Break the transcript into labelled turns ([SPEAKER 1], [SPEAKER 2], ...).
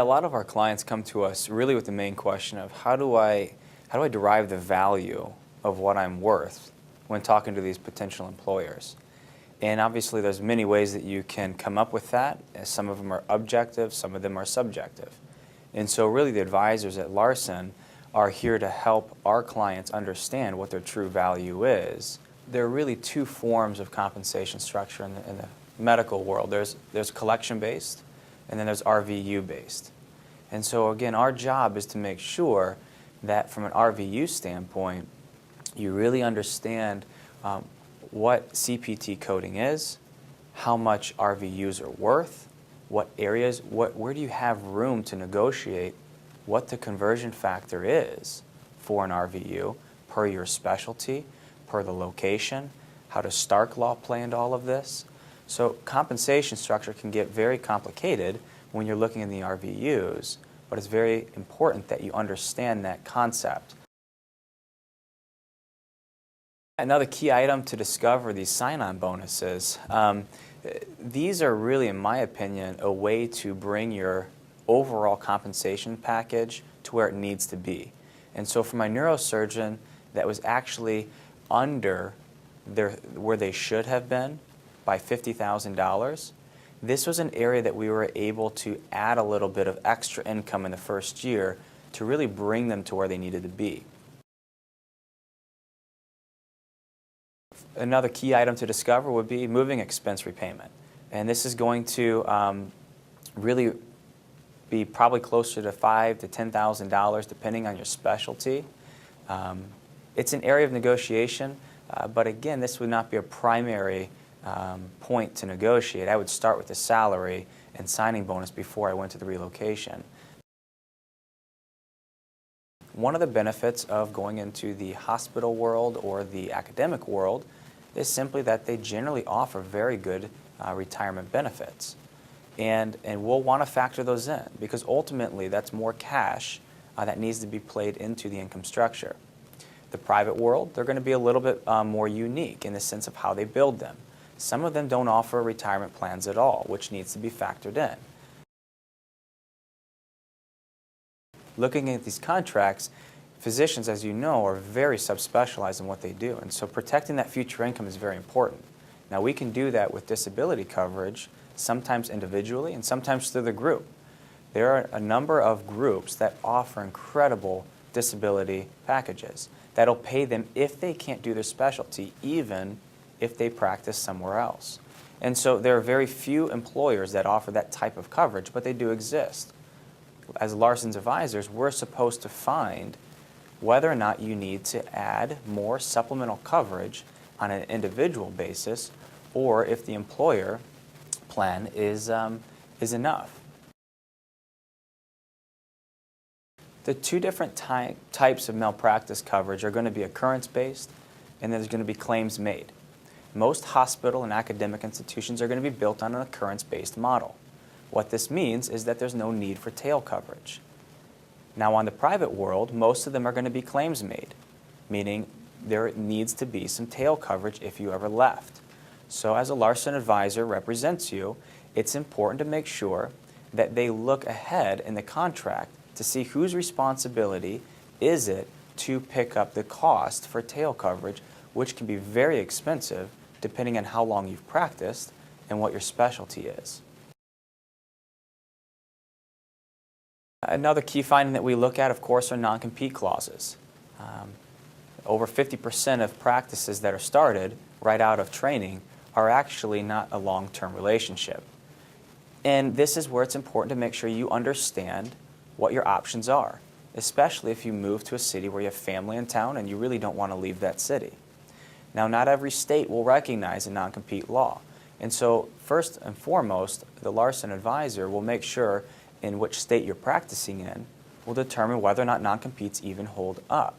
[SPEAKER 1] A lot of our clients come to us really with the main question of how do I derive the value of what I'm worth when talking to these potential employers? And obviously there's many ways that you can come up with that. Some of them are objective, some of them are subjective. And so really the advisors at Larson are here to help our clients understand what their true value is. There are really two forms of compensation structure in the medical world. There's collection-based, and then there's RVU-based. And so again, our job is to make sure that from an RVU standpoint, you really understand what CPT coding is, how much RVUs are worth, what areas, where do you have room to negotiate what the conversion factor is for an RVU per your specialty, per the location, how does Stark Law play into all of this? So compensation structure can get very complicated when you're looking in the RVUs, but it's very important that you understand that concept. Another key item to discover these sign-on bonuses. These are really, in my opinion, a way to bring your overall compensation package to where it needs to be. And so for my neurosurgeon that was actually under where they should have been by $50,000, this was an area that we were able to add a little bit of extra income in the first year to really bring them to where they needed to be. Another key item to discover would be moving expense repayment. And this is going to really be probably closer to $5,000 to $10,000 depending on your specialty. It's an area of negotiation, but again, this would not be a primary point to negotiate. I would start with the salary and signing bonus before I went to the relocation. One of the benefits of going into the hospital world or the academic world is simply that they generally offer very good retirement benefits. And we'll want to factor those in because ultimately that's more cash that needs to be played into the income structure. The private world, they're going to be a little bit more unique in the sense of how they build them. Some of them don't offer retirement plans at all, which needs to be factored in. Looking at these contracts, physicians, as you know, are very subspecialized in what they do, and so protecting that future income is very important. Now, we can do that with disability coverage, sometimes individually and sometimes through the group. There are a number of groups that offer incredible disability packages that'll pay them if they can't do their specialty, even if they practice somewhere else. And so there are very few employers that offer that type of coverage, but they do exist. As Larson's advisors, we're supposed to find whether or not you need to add more supplemental coverage on an individual basis or if the employer plan is enough. The two different types of malpractice coverage are going to be occurrence-based and then there's going to be claims-made. Most hospital and academic institutions are going to be built on an occurrence-based model. What this means is that there's no need for tail coverage. Now on the private world, most of them are going to be claims-made, meaning there needs to be some tail coverage if you ever left. So as a Larson advisor represents you, it's important to make sure that they look ahead in the contract to see whose responsibility is it to pick up the cost for tail coverage, which can be very expensive depending on how long you've practiced and what your specialty is. Another key finding that we look at, of course, are non-compete clauses. Over 50% of practices that are started right out of training are actually not a long-term relationship. And this is where it's important to make sure you understand what your options are, especially if you move to a city where you have family in town and you really don't want to leave that city. Now, not every state will recognize a non-compete law. And so, first and foremost, the Larson advisor will make sure in which state you're practicing in will determine whether or not non-competes even hold up.